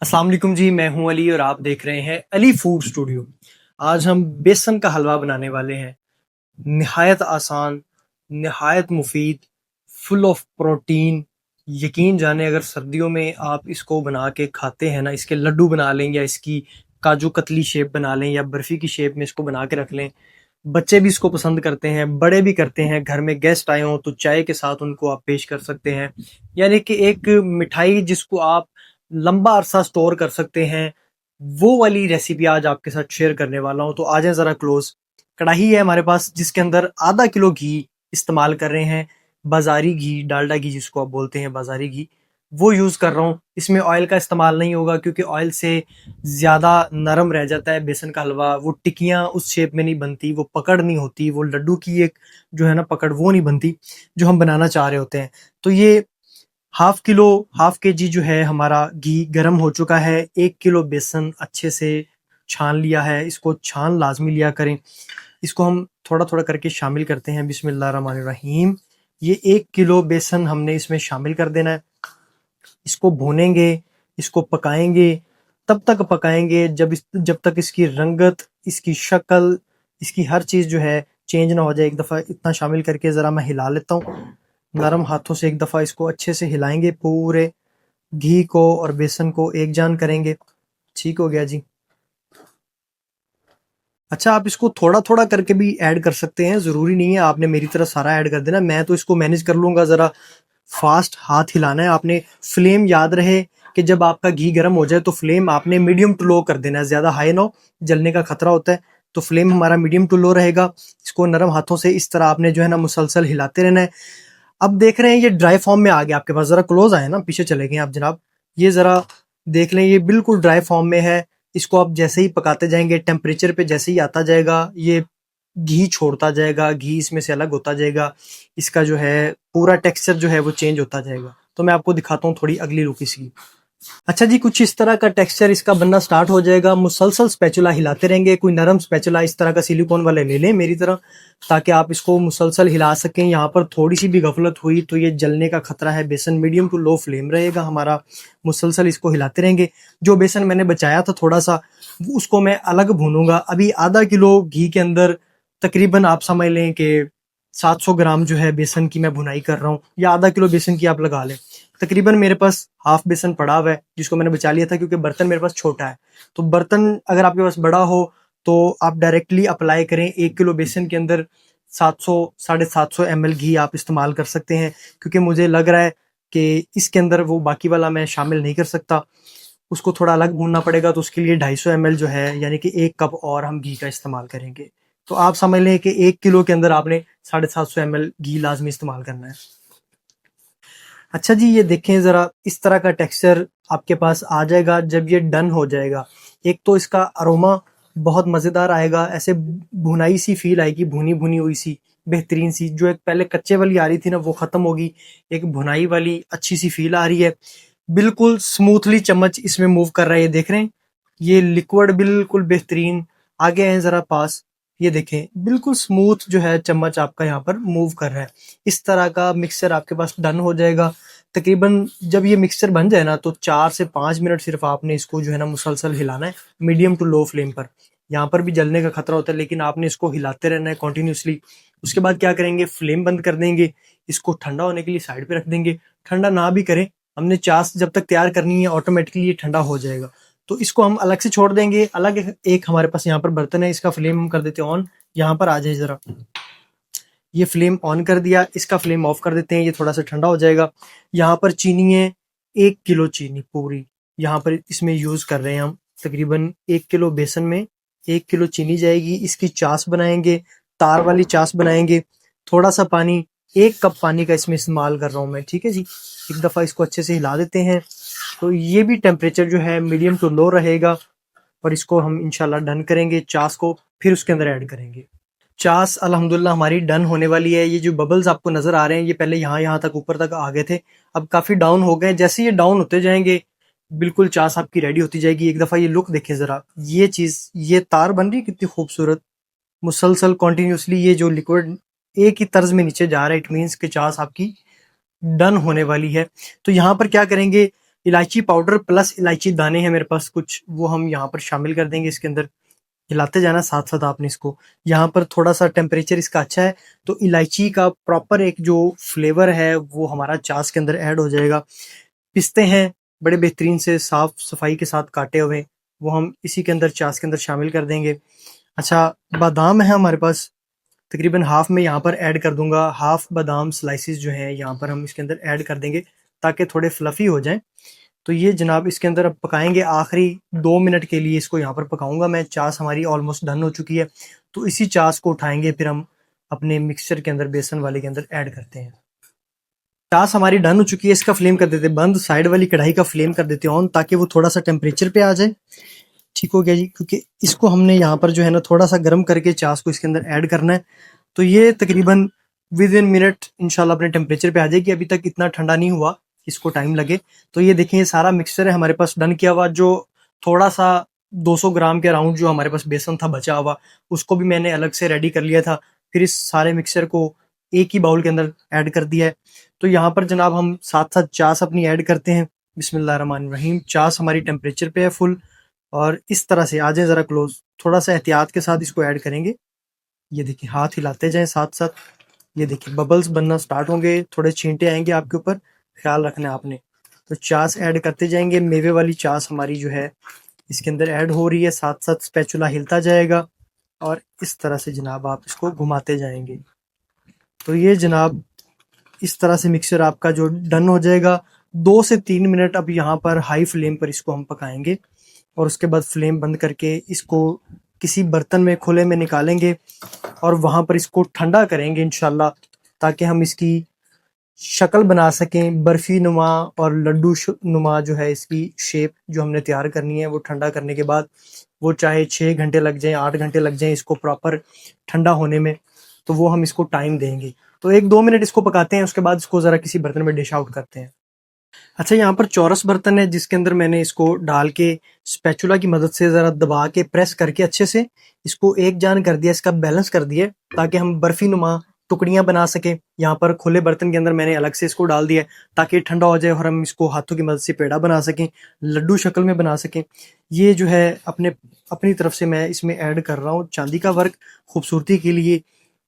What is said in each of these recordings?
अस्सलाम वालेकुम जी, मैं हूं अली और आप देख रहे हैं अली फूड स्टूडियो। आज हम बेसन का हलवा बनाने वाले हैं। निहायत आसान, निहायत मुफीद, फुल ऑफ प्रोटीन। यकीन जाने अगर सर्दियों में आप इसको बना के खाते हैं ना, इसके लड्डू बना लें या इसकी काजू कतली शेप बना लें या बर्फी की शेप में इसको बना के रख लें। बच्चे भी इसको पसंद करते हैं, बड़े भी करते हैं। घर में गेस्ट आए हों तो चाय के साथ उनको आप पेश कर सकते हैं। यानी कि एक मिठाई जिसको आप लंबा अरसा स्टोर कर सकते हैं, वो वाली रेसिपी आज आपके साथ शेयर करने वाला हूं। तो आ जाए जरा क्लोज। कढ़ाई है हमारे पास जिसके अंदर आधा किलो घी इस्तेमाल कर रहे हैं। बाजारी घी, डालडा घी जिसको आप बोलते हैं, बाजारी घी वो यूज कर रहा हूँ। इसमें ऑयल का इस्तेमाल नहीं होगा क्योंकि ऑयल से ज्यादा नरम रह जाता है बेसन का हलवा। वो टिकियां उस शेप में नहीं बनती, वो पकड़ नहीं होती, वो लड्डू की एक जो है ना पकड़ वो नहीं बनती जो हम बनाना चाह रहे होते हैं। तो ये हाफ के जी जो है हमारा घी गर्म हो चुका है। 1 किलो बेसन अच्छे से छान लिया है, इसको छान लाजमी लिया करें। इसको हम थोड़ा थोड़ा करके शामिल करते हैं। बिस्मिल्लाहिर्रहमानिर्रहीम। ये 1 किलो बेसन हमने इसमें शामिल कर देना है। इसको भूनेंगे, इसको पकाएंगे, तब तक पकाएंगे जब तक इसकी रंगत, इसकी शक्ल, इसकी हर चीज़ जो है चेंज ना हो जाए। एक दफ़ा इतना शामिल करके ज़रा मैं हिला लेता हूँ। नरम हाथों से एक दफ़ा इसको अच्छे से हिलाएंगे, पूरे घी को और बेसन को एक जान करेंगे। ठीक हो गया जी। अच्छा, आप इसको थोड़ा थोड़ा करके भी ऐड कर सकते हैं, ज़रूरी नहीं है आपने मेरी तरह सारा ऐड कर देना। मैं तो इसको मैनेज कर लूँगा। ज़रा फास्ट हाथ हिलाना है आपने। फ्लेम याद रहे कि जब आपका घी गर्म हो जाए तो फ्लेम आपने मीडियम टू लो कर देना है, ज़्यादा हाई ना हो, जलने का खतरा होता है। तो फ्लेम हमारा मीडियम टू लो रहेगा। इसको नरम हाथों से इस तरह आपने जो है ना मुसलसल हिलाते रहना है। अब देख रहे हैं ये ड्राई फॉर्म में आ गया आपके पास। ज़रा क्लोज आए ना, पीछे चले गए आप जनाब। ये ज़रा देख लें, ये बिल्कुल ड्राई फॉर्म में है। इसको आप जैसे ही पकाते जाएंगे, टेम्परेचर पे जैसे ही आता जाएगा, ये घी छोड़ता जाएगा, घी इसमें से अलग होता जाएगा। इसका जो है पूरा टेक्सचर जो है वो चेंज होता जाएगा। तो मैं आपको दिखाता हूँ थोड़ी अगली लुक इसकी। अच्छा जी, कुछ इस तरह का टेक्सचर इसका बनना स्टार्ट हो जाएगा। मुसलसल स्पैचुला हिलाते रहेंगे। कोई नरम स्पैचुला इस तरह का सिलिकॉन वाले ले लें मेरी तरह, ताकि आप इसको मुसलसल हिला सकें। यहाँ पर थोड़ी सी भी गफलत हुई तो ये जलने का खतरा है। बेसन मीडियम टू लो फ्लेम रहेगा हमारा। मुसलसल इसको हिलाते रहेंगे। जो बेसन मैंने बचाया था थोड़ा सा, उसको मैं अलग भूनूंगा। अभी आधा किलो घी के अंदर तकरीबन आप समझ लें कि 700 ग्राम जो है बेसन की मैं भुनाई कर रहा हूँ, या आधा किलो बेसन की आप लगा लें। तकरीबन मेरे पास हाफ बेसन पड़ा हुआ है जिसको मैंने बचा लिया था क्योंकि बर्तन मेरे पास छोटा है। तो बर्तन अगर आपके पास बड़ा हो तो आप डायरेक्टली अप्लाई करें। 1 किलो बेसन के अंदर 700 750 ml घी आप इस्तेमाल कर सकते हैं, क्योंकि मुझे लग रहा है कि इसके अंदर वो बाकी वाला मैं शामिल नहीं कर सकता, उसको थोड़ा अलग भूनना पड़ेगा। तो उसके लिए 250 ml जो है, यानी कि 1 कप और हम घी का इस्तेमाल करेंगे। तो आप समझ लें कि 1 किलो के अंदर आपने 750 ml घी लाजमी इस्तेमाल करना है। अच्छा जी, ये देखें ज़रा, इस तरह का टेक्सचर आपके पास आ जाएगा जब ये डन हो जाएगा। एक तो इसका अरोमा बहुत मज़ेदार आएगा, ऐसे भुनाई सी फील आएगी, भुनी भुनी हुई सी बेहतरीन सी। जो एक पहले कच्चे वाली आ रही थी ना, वो ख़त्म होगी। एक भुनाई वाली अच्छी सी फील आ रही है। बिल्कुल स्मूथली चम्मच इसमें मूव कर रहा है, ये देख रहे हैं। ये लिक्विड बिल्कुल बेहतरीन। आगे हैं ज़रा पास, ये देखें बिल्कुल स्मूथ जो है चम्मच आपका यहाँ पर मूव कर रहा है। इस तरह का मिक्सचर आपके पास डन हो जाएगा। तकरीबन जब ये मिक्सचर बन जाए ना, तो 4 से 5 मिनट सिर्फ आपने इसको जो है ना मुसलसल हिलाना है, मीडियम टू लो फ्लेम पर। यहाँ पर भी जलने का खतरा होता है, लेकिन आपने इसको हिलाते रहना है कॉन्टिन्यूसली। उसके बाद क्या करेंगे, फ्लेम बंद कर देंगे। इसको ठंडा होने के लिए साइड पे रख देंगे। ठंडा ना भी करें, हमने चास जब तक तैयार करनी है ऑटोमेटिकली ये ठंडा हो जाएगा। तो इसको हम अलग से छोड़ देंगे। अलग एक हमारे पास यहाँ पर बर्तन है, इसका फ्लेम हम कर देते हैं ऑन। यहाँ पर आ जाए ज़रा, ये फ्लेम ऑन कर दिया, इसका फ्लेम ऑफ कर देते हैं, ये थोड़ा सा ठंडा हो जाएगा। यहाँ पर चीनी है, 1 किलो चीनी पूरी यहाँ पर इसमें यूज़ कर रहे हैं हम। तकरीबन 1 किलो बेसन में 1 किलो चीनी जाएगी। इसकी चाश बनाएंगे, तार वाली चाश बनाएंगे। थोड़ा सा पानी, 1 कप पानी का इसमें इस्तेमाल कर रहा हूँ मैं, ठीक है जी। एक दफ़ा इसको अच्छे से हिला देते हैं। तो ये भी टेम्परेचर जो है मीडियम टू लो रहेगा, और इसको हम इंशाल्लाह डन करेंगे। चाश को फिर उसके अंदर ऐड करेंगे। चास अल्हम्दुलिल्लाह हमारी डन होने वाली है। ये जो बबल्स आपको नज़र आ रहे हैं, ये पहले यहाँ तक ऊपर तक आ गए थे, अब काफ़ी डाउन हो गए। जैसे ये डाउन होते जाएंगे, बिल्कुल चास आपकी रेडी होती जाएगी। एक दफ़ा ये लुक देखें ज़रा, ये चीज़, ये तार बन रही कितनी खूबसूरत। मुसलसल कॉन्टीन्यूसली ये जो लिक्विड एक ही तर्ज में नीचे जा रहा है, इट मीन्स कि चास आपकी डन होने वाली है। तो यहाँ पर क्या करेंगे, इलायची पाउडर प्लस इलायची दाने हैं मेरे पास कुछ, वो हम यहाँ पर शामिल कर देंगे इसके अंदर। हिलाते जाना साथ साथ आपने इसको। यहाँ पर थोड़ा सा टेम्परेचर इसका अच्छा है तो इलायची का प्रॉपर एक जो फ्लेवर है वो हमारा चास के अंदर ऐड हो जाएगा। पिस्ते हैं बड़े बेहतरीन से साफ सफाई के साथ काटे हुए, वो हम इसी के अंदर चास के अंदर शामिल कर देंगे। अच्छा, बादाम है हमारे पास, तकरीबन हाफ में यहाँ पर ऐड कर दूंगा। हाफ बादाम स्लाइसिस जो है यहाँ पर हम इसके अंदर ऐड कर देंगे ताकि थोड़े फ्लफी हो जाएं। तो ये जनाब इसके अंदर अब पकाएंगे आखिरी 2 मिनट के लिए, इसको यहाँ पर पकाऊंगा मैं। चास हमारी ऑलमोस्ट डन हो चुकी है, तो इसी चास को उठाएंगे फिर हम अपने मिक्सचर के अंदर, बेसन वाले के अंदर ऐड करते हैं। चास हमारी डन हो चुकी है, इसका फ्लेम कर देते बंद, साइड वाली कढ़ाई का फ्लेम कर देते ऑन ताकि वो थोड़ा सा टेम्परेचर पे आ जाए। ठीक हो गया जी, क्योंकि इसको हमने यहाँ पर जो है ना थोड़ा सा गर्म करके चास को इसके अंदर ऐड करना है। तो ये तकरीबन विद इन मिनट इंशाल्लाह अपने टेम्परेचर पे आ जाएगी। अभी तक इतना ठंडा नहीं हुआ, इसको टाइम लगे। तो ये देखें, ये सारा मिक्सचर है हमारे पास डन किया हुआ। जो थोड़ा सा 200 ग्राम के अराउंड जो हमारे पास बेसन था बचा हुआ, उसको भी मैंने अलग से रेडी कर लिया था। फिर इस सारे मिक्सचर को एक ही बाउल के अंदर ऐड कर दिया है। तो यहाँ पर जनाब हम साथ साथ चास अपनी ऐड करते हैं। बिस्मिल्लाहिर्रहमानिर्रहीम। चास हमारी टेम्परेचर पे है फुल, और इस तरह से आ जाए ज़रा क्लोज, थोड़ा सा एहतियात के साथ इसको ऐड करेंगे। ये देखिए, हाथ हिलाते जाएं साथ साथ। ये देखिए बबल्स बनना स्टार्ट होंगे, थोड़े छींटे आएंगे आपके ऊपर, ख्याल रखना है आपने। तो चास ऐड करते जाएंगे, मेवे वाली चास हमारी जो है इसके अंदर ऐड हो रही है, साथ साथ स्पैचुला हिलता जाएगा और इस तरह से जनाब आप इसको घुमाते जाएंगे। तो ये जनाब इस तरह से मिक्सचर आपका जो डन हो जाएगा। 2 से 3 मिनट अब यहाँ पर हाई फ्लेम पर इसको हम पकाएंगे, और उसके बाद फ्लेम बंद करके इसको किसी बर्तन में खुले में निकालेंगे और वहाँ पर इसको ठंडा करेंगे इंशाल्लाह, ताकि हम इसकी शक्ल बना सकें बर्फ़ी नुमा और लड्डू नुमा। जो है इसकी शेप जो हमने तैयार करनी है, वो ठंडा करने के बाद, वो चाहे 6 घंटे लग जाएं, 8 घंटे लग जाएं इसको प्रॉपर ठंडा होने में, तो वो हम इसको टाइम देंगे। तो 1-2 मिनट इसको पकाते हैं, उसके बाद इसको ज़रा किसी बर्तन में डिश आउट करते हैं। अच्छा, यहाँ पर चौरस बर्तन है जिसके अंदर मैंने इसको डाल के स्पैचुला की मदद से ज़रा दबा के प्रेस करके अच्छे से इसको एक जान कर दिया, इसका बैलेंस कर दिया, ताकि हम बर्फी नुमा टुकड़ियां बना सकें। यहाँ पर खुले बर्तन के अंदर मैंने अलग से इसको डाल दिया है ताकि ठंडा हो जाए और हम इसको हाथों की मदद से पेड़ा बना सकें, लड्डू शक्ल में बना सकें। ये जो है अपनी तरफ से मैं इसमें ऐड कर रहा हूँ चांदी का वर्क, खूबसूरती के लिए,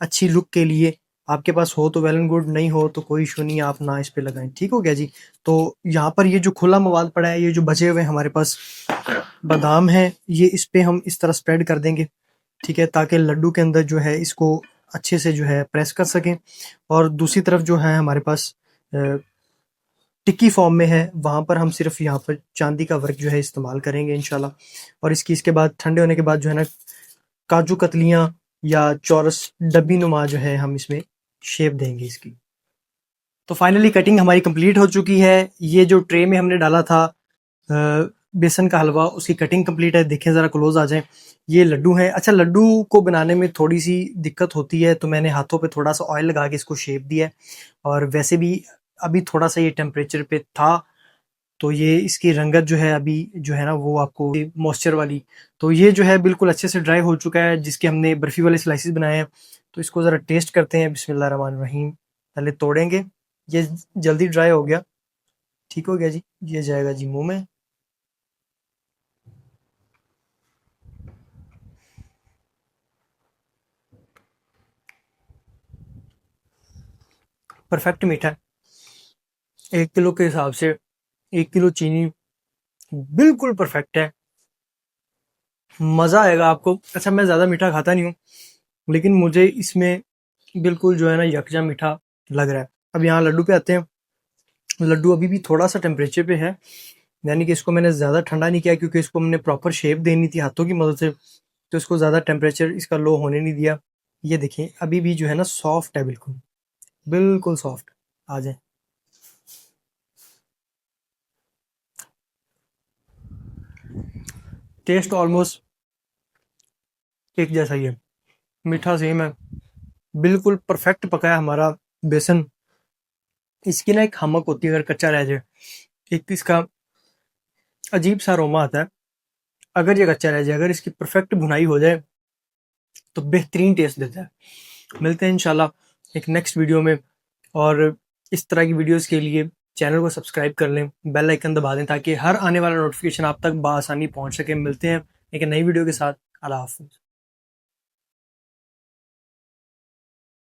अच्छी लुक के लिए। आपके पास हो तो वेल एंड गुड, नहीं हो तो कोई इशू नहीं, आप ना इस पे लगाएं। ठीक हो गया जी। तो यहाँ पर ये जो खुला मवाद पड़ा है, ये जो बचे हुए हमारे पास बादाम है, ये इस पे हम इस तरह स्प्रेड कर देंगे, ठीक है, ताकि लड्डू के अंदर जो है इसको अच्छे से जो है प्रेस कर सकें। और दूसरी तरफ जो है हमारे पास टिक्की फॉर्म में है, वहाँ पर हम सिर्फ यहाँ पर चांदी का वर्क जो है इस्तेमाल करेंगे इंशाल्लाह। और इसके बाद ठंडे होने के बाद जो है ना, काजू कतलियाँ या चौरस डब्बी नुमा जो है हम इसमें शेप देंगे इसकी। तो फाइनली कटिंग हमारी कंप्लीट हो चुकी है। ये जो ट्रे में हमने डाला था बेसन का हलवा, उसकी कटिंग कंप्लीट है। देखें ज़रा क्लोज आ जाए, ये लड्डू है। अच्छा, लड्डू को बनाने में थोड़ी सी दिक्कत होती है, तो मैंने हाथों पे थोड़ा सा ऑयल लगा के इसको शेप दिया है। और वैसे भी अभी थोड़ा सा ये टेम्परेचर पे था, तो ये इसकी रंगत जो है अभी जो है ना वो आपको मॉइस्चर वाली, तो ये जो है बिल्कुल अच्छे से ड्राई हो चुका है, जिसके हमने बर्फ़ी वाले स्लाइसेस बनाए हैं। तो इसको ज़रा टेस्ट करते हैं। बिस्मिल्लाहिर्रहमानिर्रहीम। पहले तोड़ेंगे, ये जल्दी ड्राई हो गया। ठीक हो गया जी, ये जाएगा जी मुंह में। परफेक्ट मीठा है, 1 किलो के हिसाब से 1 किलो चीनी बिल्कुल परफेक्ट है, मज़ा आएगा आपको। अच्छा, मैं ज़्यादा मीठा खाता नहीं हूँ, लेकिन मुझे इसमें बिल्कुल जो है ना यकजा मीठा लग रहा है। अब यहाँ लड्डू पे आते हैं। लड्डू अभी भी थोड़ा सा टेम्परेचर पे है, यानी कि इसको मैंने ज़्यादा ठंडा नहीं किया, क्योंकि इसको हमने प्रॉपर शेप देनी थी हाथों की मदद से, तो इसको ज़्यादा टेम्परेचर इसका लो होने नहीं दिया। ये देखिए अभी भी जो है ना सॉफ्ट है, बिल्कुल बिल्कुल सॉफ्ट। आ जाए, टेस्ट ऑलमोस्ट एक जैसा ही है, मीठा सेम है, बिल्कुल परफेक्ट पका है हमारा बेसन। इसकी ना एक हमक होती है अगर कच्चा रह जाए, एक तो इसका अजीब सा अरोमा आता है अगर ये कच्चा रह जाए। अगर इसकी परफेक्ट भुनाई हो जाए तो बेहतरीन टेस्ट देता है। मिलते हैं इंशाल्लाह एक नेक्स्ट वीडियो में, और इस तरह की वीडियोस के लिए चैनल को सब्सक्राइब कर लें, बेल आइकन दबा दें ताकि हर आने वाला नोटिफिकेशन आप तक बआसानी पहुंच सके। मिलते हैं एक नई वीडियो के साथ। अल्लाह हाफ़िज़।